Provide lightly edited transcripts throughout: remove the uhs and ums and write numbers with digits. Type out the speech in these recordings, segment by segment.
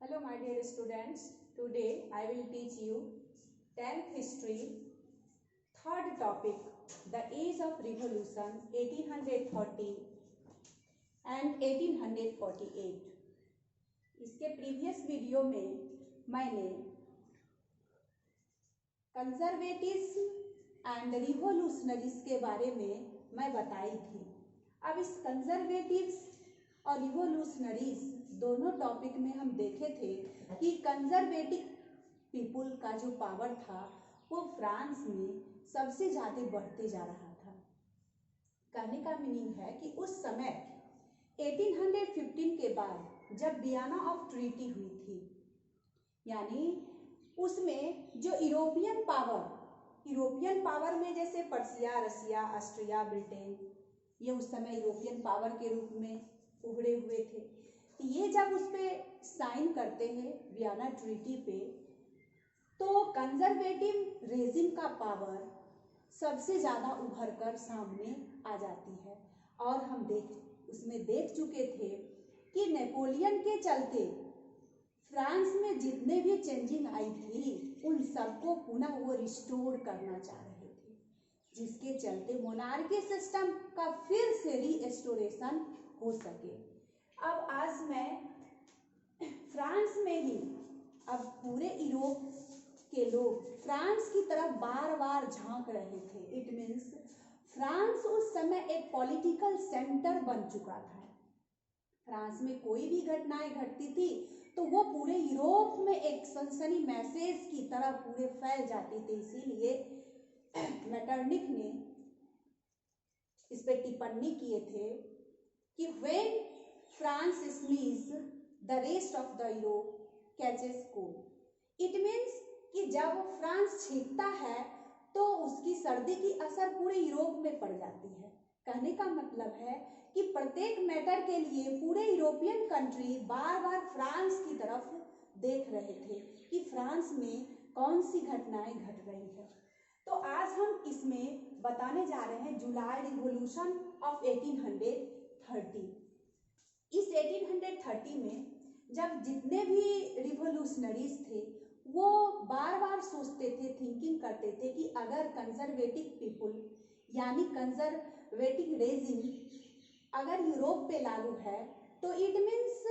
Hello my dear students, today I will teach you 10th history, third topic, the age of revolution 1830 and 1848. इसके previous video में मैंने conservatives and revolutionaries के बारे में मैं बताई थी। अब इस कंजर्वेटिव्स और रिवोल्यूशनरीज दोनों टॉपिक में हम देखे थे कि कंजर्वेटिव पीपुल का जो पावर था वो फ्रांस में सबसे ज़्यादा बढ़ते जा रहा था। कहने का मीनिंग है कि उस समय 1815 के बाद जब वियना ऑफ ट्रीटी हुई थी, यानी उसमें जो यूरोपियन पावर में जैसे पर्सिया, रसिया, ऑस्ट्रिया, ब्रिटेन, ये उस समय यूरोपियन पावर के रूप में उभरे हुए थे। ये जब उस पर साइन करते हैं वियना ट्रीटी पे, तो कंजर्वेटिव रेजिम का पावर सबसे ज़्यादा उभर कर सामने आ जाती है। और हम उसमें देख चुके थे कि नेपोलियन के चलते फ्रांस में जितने भी चेंजिंग आई थी उन सबको पुनः वो रिस्टोर करना चाह रहे थे, जिसके चलते मोनार्की सिस्टम का फिर से रीस्टोरेशन हो सके। अब आज मैं फ्रांस में ही, अब पूरे यूरोप के लोग फ्रांस की तरफ बार बार झांक रहे थे। इट मीन्स फ्रांस उस समय एक पॉलिटिकल सेंटर बन चुका था। फ्रांस में कोई भी घटनाएं घटती थी तो वो पूरे यूरोप में एक सनसनी मैसेज की तरह पूरे फैल जाती थी। इसीलिए मेटरनिक ने इस पे टिप्पणी किए थे कि when France sneeze the rest of the Europe catches cold. It means कि जब फ्रांस छींकता है तो उसकी सर्दी की असर पूरे यूरोप में पड़ जाती है। कहने का मतलब है कि प्रत्येक मैटर के लिए पूरे यूरोपियन कंट्री बार बार फ्रांस की तरफ देख रहे थे कि फ्रांस में कौन सी घटनाएं घट रही है। तो आज हम इसमें बताने जा रहे हैं जुलाई रिवॉल्यूशन ऑफ 1830। इस 1830 में जब जितने भी रिवॉल्यूशनरीज थे वो बार बार सोचते थे, थिंकिंग करते थे कि अगर कंजर्वेटिव पीपुल यानी कंजर्वेटिव रेजिम अगर यूरोप पे लागू है तो इट मीन्स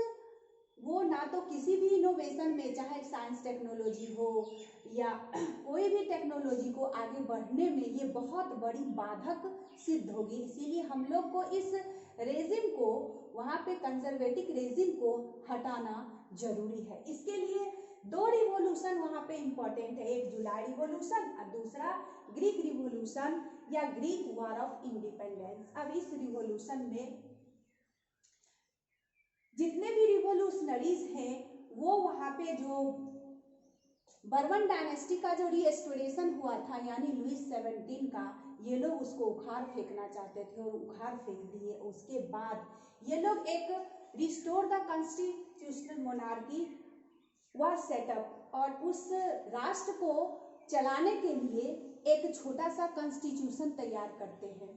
वो ना तो किसी भी इनोवेशन में, चाहे साइंस टेक्नोलॉजी हो या कोई भी टेक्नोलॉजी को आगे बढ़ने में ये बहुत बड़ी बाधक सिद्ध होगी। इसीलिए हम लोग को इस रेजिम को, वहाँ पे कंजर्वेटिव रेजिम को हटाना जरूरी है। इसके लिए दो रिवॉल्यूशन वहाँ पे इम्पोर्टेंट है, एक जुलाई रिवॉल्यूशन और दूसरा ग्रीक रिवॉल्यूशन या ग्रीक वॉर ऑफ इंडिपेंडेंस। अब इस रिवॉल्यूशन में जितने भी रिवॉल्यूशनरीज हैं वो वहाँ पे जो बर्बन डायनेस्टी का जो रीस्टोरेशन हुआ था यानी लुईस 17 का, ये लोग उसको उखाड़ फेंकना चाहते थे और उखाड़ फेंक दिए। उसके बाद ये लोग एक restore the constitutional monarchy was setup, और उस राष्ट्र को चलाने के लिए एक छोटा सा कॉन्स्टिट्यूशन तैयार करते हैं,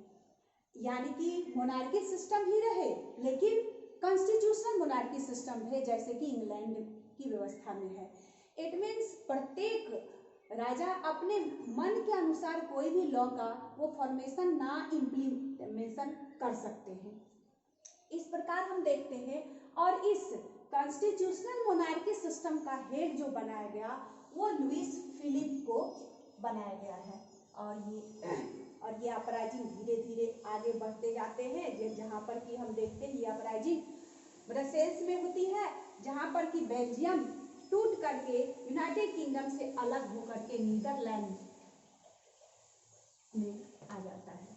यानी कि मोनार्की सिस्टम ही रहे लेकिन कॉन्स्टिट्यूशनल मोनार्की सिस्टम है जैसे कि इंग्लैंड की व्यवस्था में है। इट मीन्स प्रत्येक राजा अपने मन के अनुसार कोई भी लॉ का वो फॉर्मेशन ना इम्प्लीमेशन कर सकते हैं। इस प्रकार हम देखते हैं। और इस कॉन्स्टिट्यूशनल मोनार्की सिस्टम का हेड जो बनाया गया वो लुईस फिलिप को बनाया गया है। और ये अपराइजिंग धीरे धीरे आगे बढ़ते जाते हैं, जहाँ पर कि हम देखते हैं ये अपराइजिंग ब्रसेल्स में होती है, जहाँ पर कि बेल्जियम टूट करके यूनाइटेड किंगडम से अलग होकर के नीदरलैंड में आ जाता है,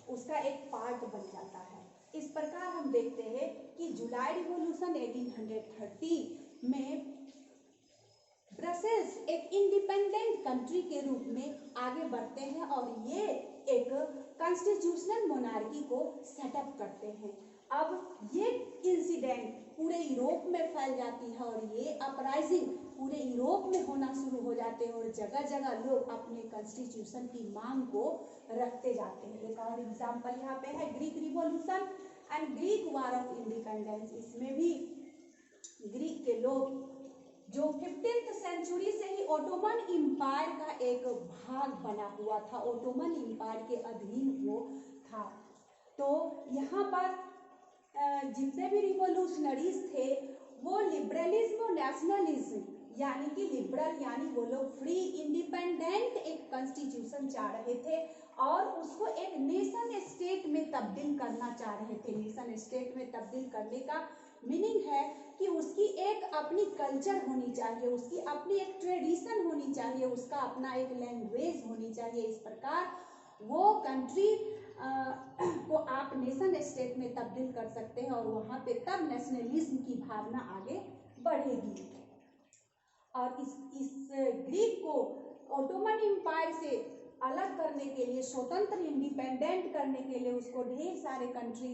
उसका एक पार्ट बन जाता है। इस प्रकार हम देखते हैं कि जुलाई रिवॉल्यूशन 1830 में ब्रसेल्स एक इंडिपेंडेंट कंट्री के रूप में आगे बढ़ते हैं और ये एक कॉन्स्टिट्यूशनल मोनार्की को सेटअप करते हैं। अब ये इंसिडेंट पूरे यूरोप में फैल जाती है और ये अपराइजिंग पूरे यूरोप में होना शुरू हो जाते हैं और जगह जगह लोग अपने कॉन्स्टिट्यूशन की मांग को रखते जाते हैं। एक और एग्जाम्पल यहाँ पे है Greek revolution and Greek war of independence. इसमें भी ग्रीक के लोग जो 15th सेंचुरी से ही ओटोमन एम्पायर का एक भाग बना हुआ था, ओटोमन एम्पायर के अधीन वो था। तो यहाँ पर जितने भी रिवोल्यूशनरीज थे वो लिबरलिज्म और नेशनलिज्म यानी कि लिबरल यानी वो लोग फ्री इंडिपेंडेंट एक कॉन्स्टिट्यूशन चाह रहे थे और उसको एक नेशन स्टेट में तब्दील करना चाह रहे थे। नेशन स्टेट में तब्दील करने का मीनिंग है कि उसकी एक अपनी कल्चर होनी चाहिए, उसकी अपनी एक ट्रेडिशन होनी चाहिए, उसका अपना एक लैंग्वेज होनी चाहिए। इस प्रकार वो कंट्री को आप नेशन स्टेट में तब्दील कर सकते हैं और वहाँ पे तब नेशनलिज्म की भावना आगे बढ़ेगी। और इस ग्रीक को ओटोमन एम्पायर से अलग करने के लिए, स्वतंत्र इंडिपेंडेंट करने के लिए उसको ढेर सारे कंट्री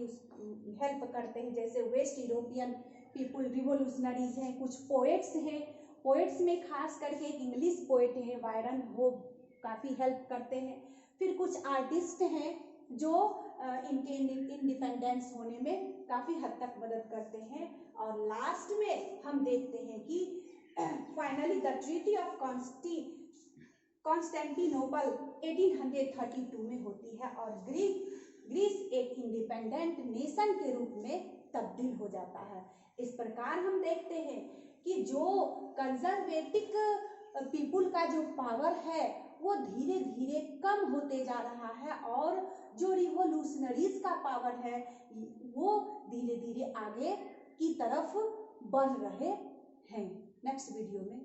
हेल्प करते हैं, जैसे वेस्ट यूरोपियन पीपुल रिवोल्यूशनरीज हैं, कुछ पोएट्स हैं। पोएट्स में खास करके एक इंग्लिश पोएट है बायरन, वो काफ़ी हेल्प करते हैं। फिर कुछ आर्टिस्ट हैं जो इनके इंडिपेंडेंस होने में काफ़ी हद तक मदद करते हैं। और लास्ट में हम देखते हैं कि finally the treaty of Constantinople 1832 में होती है और ग्रीस एक इंडिपेंडेंट नेशन के रूप में तब्दील हो जाता है। इस प्रकार हम देखते हैं कि जो कंजर्वेटिव पीपुल का जो पावर है वो धीरे धीरे कम होते जा रहा है और जो रिवोल्यूशनरीज का पावर है वो धीरे धीरे आगे की तरफ बढ़ रहे हैं। नेक्स्ट वीडियो में